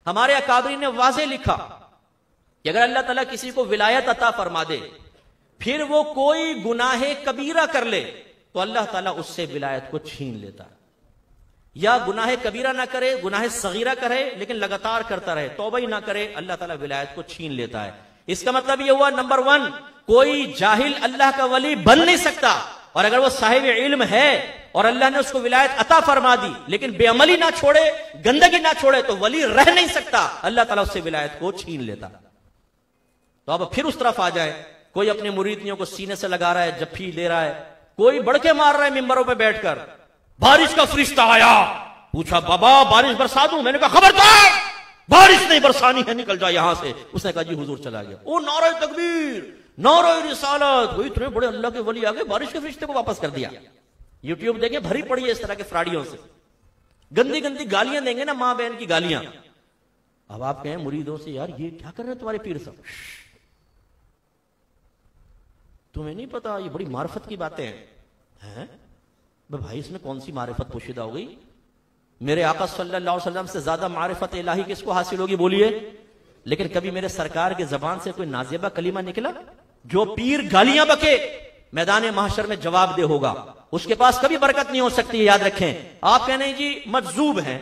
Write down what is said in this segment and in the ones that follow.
हमारे अकाबरी ने वाज़े लिखा कि अगर अल्लाह ताला किसी को विलायत अता फरमा दे, फिर वो कोई गुनाहे कबीरा कर ले, तो अल्लाह ताला उससे विलायत को छीन लेता है। या गुनाहे कबीरा ना करे, गुनाहे सगीरा करे, लेकिन लगातार करता रहे, तौबा ही ना करे, अल्लाह ताला विलायत को छीन लेता है। इसका मतलब यह हुआ, नंबर 1, कोई जाहिल अल्लाह का वली बन नहीं सकता, और अगर वो साहिब इल्म है और अल्लाह ने उसको विलायत अता फरमा दी, लेकिन बेअमली ना छोड़े, गंदगी ना छोड़े, तो वली रह नहीं सकता, अल्लाह ताला उससे विलायत को छीन लेता। तो अब फिर उस तरफ आ जाए, कोई अपने मुरीदियों को सीने से लगा रहा है, जफ्फी ले रहा है, कोई बढ़के मार रहा है मिंबरों पे बैठकर, बारिश का फरिश्ता आया, पूछा बाबा बारिश बरसा दूं? मैंने कहा खबरदार, बारिश नहीं बरसानी है, निकल जा यहां से। उसने कहा जी हुजूर चला गया। ओ नारे तकबीर, नारे रिसालत, वो इतने बड़े अल्लाह के वली आ गए, बारिश के फरिश्ते को वापस कर दिया। यूट्यूब देखें, भरी पड़ी है इस तरह के फ्राडियों से, गंदी गंदी गालियां देंगे ना, मां बहन की गालियां। अब आप कहें मुरीदों से, यार ये क्या कर रहे हैं तुम्हारे पीर साहब, तुम्हें नहीं पता ये बड़ी मार्फत की बातें हैं? भाई इसमें कौन सी मारिफत पोशीदा हो गई? मेरे आका सल्लल्लाहु अलैहि वसल्लम से ज्यादा मारिफत इलाही किसको हासिल होगी बोलिए? लेकिन कभी मेरे सरकार की जबान से कोई नाजिबा कलीमा निकला? जो पीर गालियां बके, मैदान महशर में जवाब दे होगा, उसके पास कभी बरकत नहीं हो सकती है, याद रखें। आप कहने जी मजजूब हैं,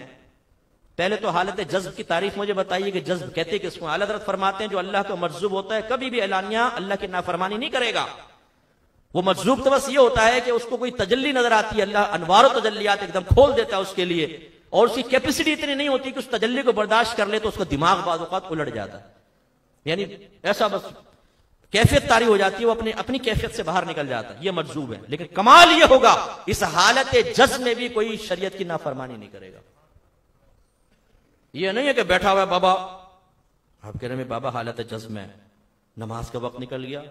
पहले तो हालत जज्ब की तारीफ मुझे बताइए कि जज्ब कहते किसको? आला हज़रत फरमाते हैं जो अल्लाह का मजजूब होता है कभी भी एलानिया अल्लाह की नाफरमानी नहीं करेगा। वो मजजूब तो बस ये होता है कि उसको कोई तजल्ली नजर आती है, अल्लाह अनवार तजल्लियात एकदम खोल देता है उसके लिए, और उसकी कैपेसिटी इतनी नहीं होती कि उस तजल्ली को बर्दाश्त कर ले, तो उसका दिमाग बाज़ औक़ात उलट जाता है, यानी ऐसा बस कैफियत तारी हो जाती है, वो अपनी कैफियत से बाहर निकल जाता है। ये मजजूब है। लेकिन कमाल ये होगा, इस हालत जज्ब में भी कोई शरीयत की नाफरमानी नहीं करेगा। ये नहीं है कि बैठा हुआ है बाबा, आप कह रहे हैं बाबा हालत जज्ब में, नमाज का वक्त निकल गया,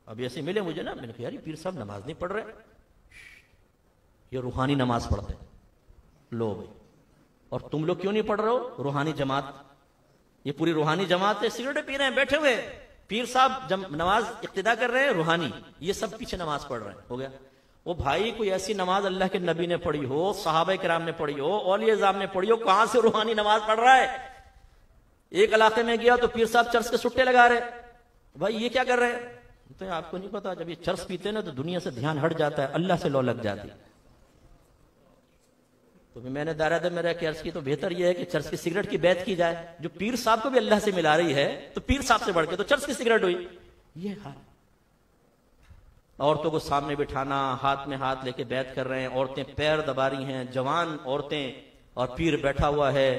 अब ऐसे मिले मुझे ना, मैंने कहा यार पीर साहब नमाज नहीं पढ़ रहे, ये रूहानी नमाज पढ़ते, लो भाई, और तुम लोग क्यों नहीं पढ़ रहे हो? रूहानी जमात, ये पूरी रूहानी जमात है, सिगरेट पी रहे हैं बैठे हुए, पीर साहब जब नमाज इक्तिदा कर रहे हैं रूहानी, ये सब पीछे नमाज पढ़ रहे हैं। हो गया वो भाई, कोई ऐसी नमाज अल्लाह के नबी ने पढ़ी हो, सहाबा किराम ने पढ़ी हो, औलिया इज़ाम ने पढ़ी हो, कहां से रूहानी नमाज पढ़ रहा है? एक इलाके में गया तो पीर साहब चर्च के सुट्टे लगा रहे, भाई ये क्या कर रहे हैं? तो आपको नहीं पता, जब ये चर्च पीते ना तो दुनिया से ध्यान हट जाता है, अल्लाह से लौ लग जाती है। तो मैंने दायरा में रह के अर्ज की, तो बेहतर यह है कि चर्च की सिगरेट की बैत की जाए, जो पीर साहब को भी अल्लाह से मिला रही है, तो पीर साहब से बढ़ के तो चर्च की सिगरेट हुई। ये हाल, औरतों को सामने बिठाना, हाथ में हाथ लेके बैत कर रहे हैं, औरतें पैर दबा रही हैं, जवान औरतें, और पीर बैठा हुआ है।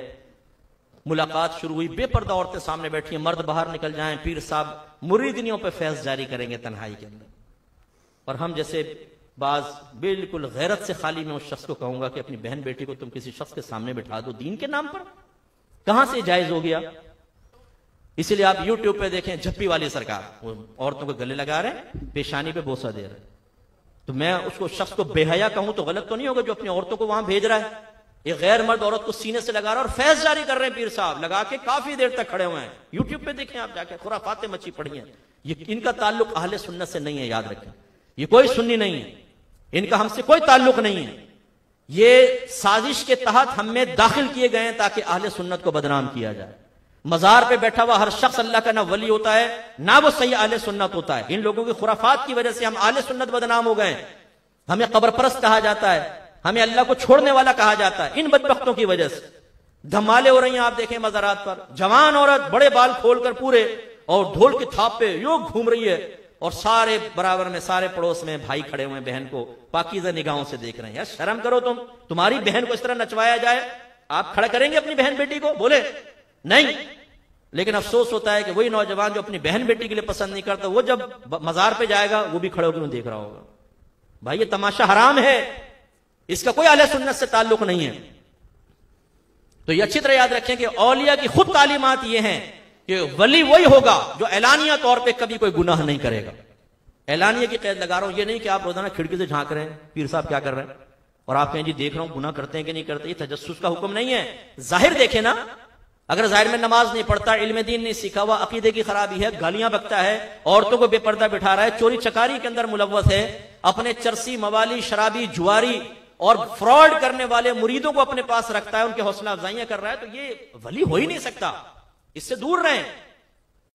मुलाकात शुरू हुई, बेपर्दा औरतें सामने बैठी हैं, मर्द बाहर निकल जाएं, पीर साहब मुरीदनियों पे फैज़ जारी करेंगे तन्हाई के अंदर। और हम जैसे बाज बिल्कुल गैरत से खाली, मैं उस शख्स को कहूंगा कि अपनी बहन बेटी को तुम किसी शख्स के सामने बिठा दो दीन के नाम पर, कहां से जायज हो गया? इसीलिए आप यूट्यूब पे देखें, झप्पी वाली सरकार, वो औरतों को गले लगा रहे हैं, पेशानी पे बोसा दे रहे हैं। तो मैं उसको शख्स को बेहया कहूं तो गलत तो नहीं होगा, जो अपनी औरतों को वहां भेज रहा है। एक गैर मर्द औरत को सीने से लगा रहा है और फैज जारी कर रहे हैं, पीर साहब लगा के काफी देर तक खड़े हुए हैं। यूट्यूब पे देखें आप जाके, खुराफातें मची पड़ी हैं। ये इनका ताल्लुक अहले सुन्नत से नहीं है, याद रखें, ये कोई सुन्नी नहीं है, इनका हमसे कोई ताल्लुक नहीं है। ये साजिश के तहत हम में दाखिल किए गए हैं ताकि अहले सुन्नत को बदनाम किया जाए। मजार पे बैठा हुआ हर शख्स अल्लाह का ना वली होता है, ना वो सही अहले सुन्नत होता है। इन लोगों की खुराफात की वजह से हम अहले सुन्नत बदनाम हो गए। हमें कब्र परस्त कहा जाता है, हमें अल्लाह को छोड़ने वाला कहा जाता है, इन बदबख्तों की वजह से। धमाले हो रही हैं, आप देखें मज़ारात पर, जवान औरत बड़े बाल खोलकर पूरे और ढोल की थाप पे योग घूम रही है, और सारे बराबर में, सारे पड़ोस में भाई खड़े हुए बहन को पाकीज़ा निगाहों से देख रहे हैं। यार शर्म करो तुम, तुम्हारी बहन को इस तरह नचवाया जाए, आप खड़ा करेंगे अपनी बहन बेटी को? बोले नहीं। लेकिन अफसोस होता है कि वही नौजवान जो अपनी बहन बेटी के लिए पसंद नहीं करता, वो जब मजार पे जाएगा वो भी खड़े होकर देख रहा होगा। भाई ये तमाशा हराम है, इसका कोई अहले सुन्नत से ताल्लुक नहीं है। तो ये अच्छी तरह याद रखें कि औलिया की खुद तालीमात ये हैं कि वली वही होगा जो एलानिया तौर पे कभी कोई गुनाह नहीं करेगा। एलानिया की कैद लगा रहा हूं, ये नहीं कि आप रोजाना खिड़की से झांक रहे हैं पीर साहब क्या कर रहे हैं, और आप कहें जी देख रहा हूं गुनाह करते हैं कि नहीं करते। ये तजस्सुस का हुक्म नहीं है, जाहिर देखे ना। अगर जाहिर में नमाज नहीं पढ़ता, इल्म दीन नहीं सीखा हुआ, अकीदे की खराबी है, गालियां बकता है, औरतों को बेपर्दा बिठा रहा है, चोरी चकारी के अंदर मुलव्वस है, अपने चरसी मवाली शराबी जुआरी और फ्रॉड करने वाले मुरीदों को अपने पास रखता है, उनकी हौसला अफजाइयां कर रहा है, तो ये वली हो ही नहीं सकता। इससे दूर रहें।